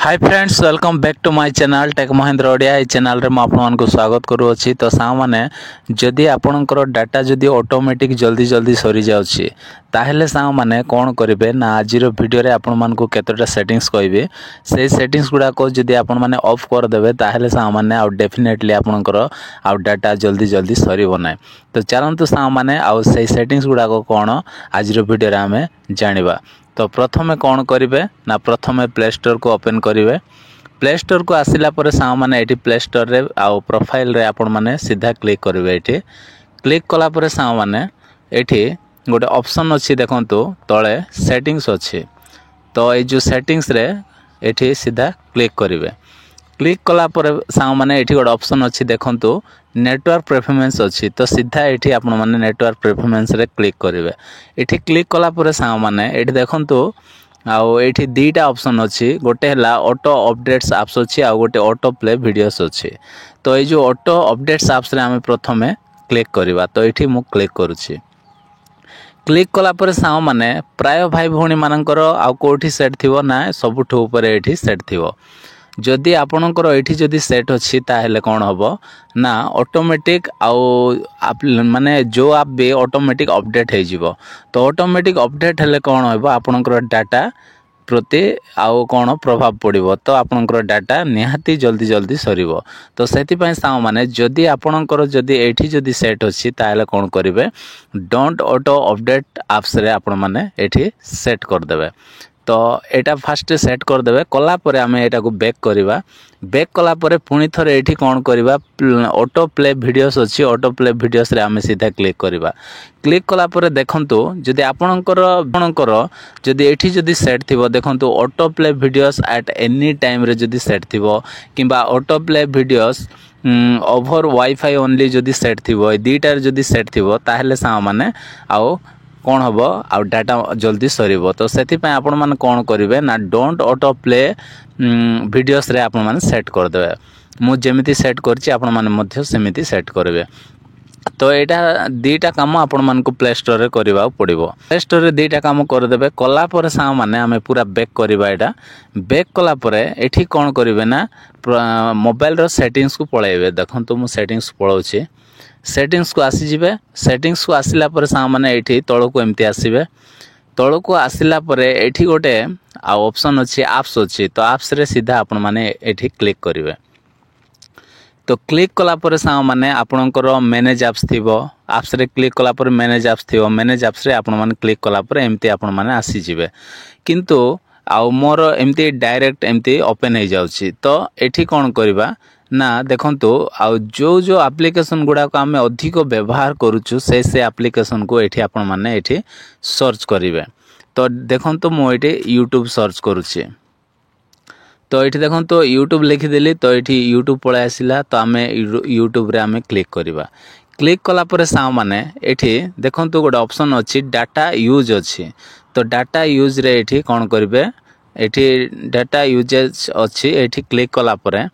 Hi friends welcome back to my channel tech Mahendra Odia. ये चैनल रे मैं आपको स्वागत करूँगी। तो साथ मैंने जदि आपणकर डाटा जदि ऑटोमेटिक जल्दी जल्दी सरी जाउछि ताहेले साथ मैंने कौन करेंगे ना आज वीडियो रे आपण मानकु केतटा सेटिंग्स कहबे से सेटिंग्स गुडा को जदि आपण माने ऑफ कर देबे ताहेले साथ मैंने आउ डेफिनेटली आपणकर आउ डाटा जल्दी जल्दी सरीबो नै। तो चलंतु साथ मैंने आउ से सेटिंग्स गुडा को कौन आज वीडियो रे हमें जानिबा। तो प्रथमे कौन करेंगे ना प्रथमे प्ले स्टोर को ओपन करेंगे। प्ले स्टोर को आसिला परे साथ मैंने ये प्ले स्टोर रे आउ प्रोफाइल रे आपण माने सीधा क्लिक करेंगे। ये क्लिक कला परे साथ मैंने ये गोटे ऑप्शन अच्छी देखंतु तले सेटिंग्स अच्छी। तो ये जो सेटिंग्स रे ये सीधा क्लिक करेंगे। क्लिक कला पर साथ मैंने ये गोटे ऑप्शन अच्छी देखंतु नेटवर्क परफॉर्मेंस अच्छी। तो सीधा ये आपण माने नेटवर्क परफॉर्मेंस रे क्लिक करेंगे। ये क्लिक कला पर साथ मैंने ये देखंतु आउ ये दीटा ऑप्शन अच्छी। गोटे है ऑटो अपडेट्स एप्स अच्छी आउ गोटे ऑटो प्ले वीडियोस अच्छी। तो ये जो ऑटो अपडेट्स एप्स रे आम प्रथमे क्लिक करवा। तो ये मु क्लिक करुच्ची। क्लिक कला पर साथ मैंने प्राय भाई भौणी मानकर आउ कोठी सेट थिवो ना सबुठ ऊपर ये सेट थिवो। जदि आपणकर ये जदि सेट अच्छी ताहेले कौन हम ना ऑटोमेटिक आउ माने जो आप भी ऑटोमेटिक अपडेट हो। तो ऑटोमेटिक अपडेट हेले कौन हम आपणकर डाटा प्रति आउ कौन प्रभाव पड़ो। तो आपणकर डाटा निहाती जल्दी जल्दी सरीबो। तो सेतिपई साव माने जदि आपणकर जदि एठी जदि सेट अच्छी ताहेले कौन करेंगे डोंट ऑटो अपडेट एप्स रे आपण माने एठी सेट कर देबे। तो एटा फास्ट सेट कर देबे। कला परे आमे एटा को बैक करवा। बैक कला परे पुणी थरे एठी कौन करवा ऑटो प्ले वीडियोस अच्छी। ऑटो प्ले वीडियोस रे आमे सीधा क्लिक करवा। क्लिक कला परे देखंतु जदि आपणकर जदि एठी जदि सेट थिबो देखंतु auto play videos at any time रे जदि सेट थिबो किंबा auto play videos over wifi only जदि सेट थिबो दीटार जदि सेट थिबो ताहेले सा माने आउ कौन हम आउ डाटा जल्दी सरीबो। तो सेतिपई आपण माने कौन करेंगे ना डोंट ऑटो प्ले वीडियोस रे आपण माने सेट कर देबे। मु जेमिति सेट करछि आपण माने मध्य सेमिति सेट करेंगे। तो यहाँ दीटा काम आपण मान को प्ले स्टोर रे करबा पड़िबो। प्ले स्टोर रे दीटा काम कर देबे। कला पर सा माने आमे पूरा बैक करबा। एटा बैक कला परे एठी कौन करेंगे ना मोबाइल रो सेटिंग्स को पळाइबे। देखंतु मु सेटिंग्स पळौछि। सेटिंग्स को आसी जिबे। सेटिंग्स को आसिला पर सा माने एठी तळ को एम्ति आसीबे। तळ को आसिला परे एठी गोटे आ ऑप्शन अछि एप्स अछि। तो एप्स रे सीधा आपण माने एठी क्लिक करिवे। तो क्लिक कला पर सा माने आपणकर मैनेज एप्स थिबो। एप्स रे क्लिक कला पर मैनेज एप्स थिबो। मैनेज एप्स रे आपण माने क्लिक कला पर एम्ति आपण माने आसी जिबे। किंतु आ मोर एम्ति डायरेक्ट एम्ति ओपन हो जाउछि। तो एठी कोन करबा ना देखंतु आ जो एप्लिकेशन गुडा को आमे अधिक व्यवहार करूछु से एप्लिकेशन को एठी आपण माने एठी सर्च करिवे। तो देखंतु मो एठी यूट्यूब सर्च करूछि। तो ये देखो तो यूट्यूब लिखिदेली। तो ये यूट्यूब पळा आसिला। तो आमे यूट्यूब रे आमे क्लिक करवा। क्लिक कला पर सा माने एठी देखंतु गोटे ऑप्शन अच्छी डाटा यूज अच्छी। तो डाटा यूज रे एठी कौन करेंगे एठी डाटा यूजेज अच्छी। एठी क्लिक कला पर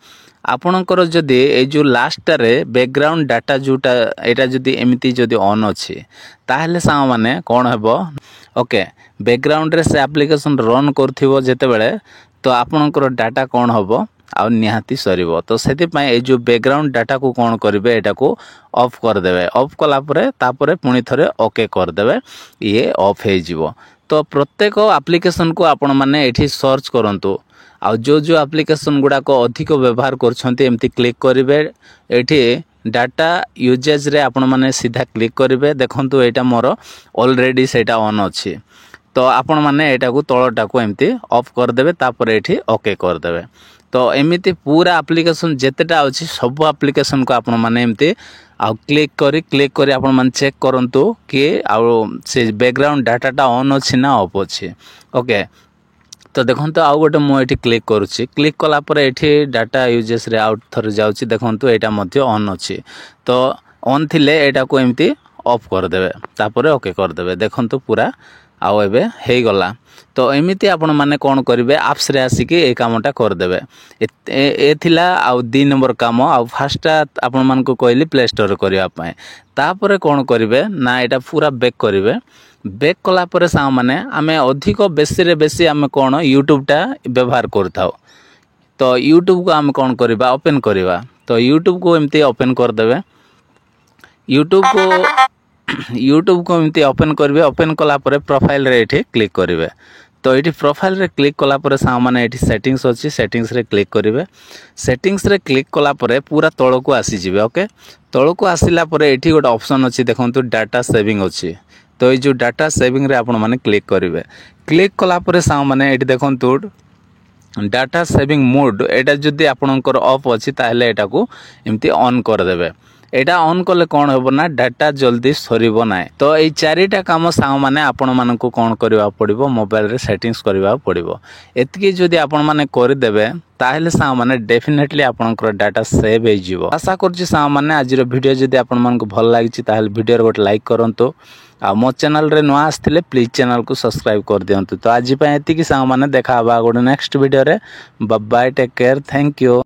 आपणकर जदि ए जो लास्ट रे बैकग्राउंड डाटा जोटा एटा जदि एमिति जदि ऑन अच्छी ताहेले सा माने कौन हेबो ओके बैकग्राउंड रे से एप्लिकेशन रन करथिबो जेतेबेले तो आपणकर डाटा कौन हम आउ निहाती सरीबो। तो सेतिपई ए जो बैकग्राउंड डाटा को कौन करेंगे एटा को ऑफ कर देबे। ऑफ कला परे तापरे पुणी थरे ओके कर देबे। ये ऑफ हो जिवो। तो प्रत्येक एप्लिकेशन को आपण माने एठी सर्च करंतु। आ जो एप्लिकेशन गुडा को अधिक व्यवहार करछंती एमती क्लिक करेंगे। एठी डाटा यूजेज रे आपण माने सीधा क्लिक करेंगे। देखंतु एटा मोर ऑलरेडी सेटा ऑन अछि। तो आपण माने एटा को तळटा को एमती ऑफ कर देबे तापर एठी ओके कर देबे। तो एमिति पूरा एप्लिकेशन जेतेटा अछि सब एप्लिकेशन को आपण माने एमती आ क्लिक करी आपण माने चेक करंतु कि आ से बैकग्राउंड डाटाटा ऑन अछि ना ऑफ अछि। ओके तो देखंतु आउ गोटे मु एठी क्लिक करूछि। क्लिक कला पर एठी डाटा यूजेस रे आउट थर जाउछि। देखंतु एटा मध्य ऑन अछि। तो ऑन थिले एटा को एमती ऑफ कर देबे तापर ओके कर देबे। देखंतु पूरा आउ एबे हे गला। तो एमिति आपण माने कोन करिवे एप्स रे आसी के ए कामटा कर देबे। ए थिला आउ 2 नंबर काम। आउ फर्स्ट आपण मान को कहली प्ले स्टोर करिया पय। तापर कोन करिवे ना एटा पूरा बैक करिवे। बैक कला पर सा माने आमे अधिक बेसी रे बेसी आमे कोन यूट्यूब टा व्यवहार करथाओ। तो यूट्यूब को आम कौन करवा ओपन करवा। तो यूट्यूब को एमती ओपन करदे। यूट्यूब को एमती ओपन करेंगे। ओपन कलापर प्रोफाइल रे ये क्लिक करेंगे। तो ये प्रोफाइल रे क्लिक कलापर सामने ये सेटिंग्स अच्छी सेटिंग्स रे क्लिक करेंगे। सेटिंग्स रे क्लिक कलापर पूरा तल को आसीजे। ओके तल को आसला ये गोटे ऑप्शन अच्छी देखो डाटा सेविंग अच्छी। तो ये जो डाटा सेविंग रे आपण माने क्लिक करेंगे। क्लिक कलापर सामने ये देखो डाटा सेविंग मोड एटा जदि आपणकर ऑफ अच्छी ताहले एटा को एमती ऑन करदेवे। एटा ऑन कले कौन होबो ना डाटा जल्दी सरीबो ना। तो ये चारिटा काम सांग माने आपण मानकु कौन करबा पड़िबो मोबाइल रे सेटिंग्स करबा पड़िबो। एतकी जदि आपण माने कर देबे ताहले सांग माने डेफिनेटली आपणकर डाटा सेव हो जिवो। आशा करछि सांग माने आज रो वीडियो जदि आपण मानकु भल लागिछि ताहले वीडियो रे गोटे लाइक करंतु। आ मो चैनल रे नुआ आस्थिले प्लीज चैनल को सब्सक्राइब कर दियंतु। तो आज पय एतिकी सांग माने देखा बा गोटे नेक्स्ट वीडियो रे। Bye bye take care thank you.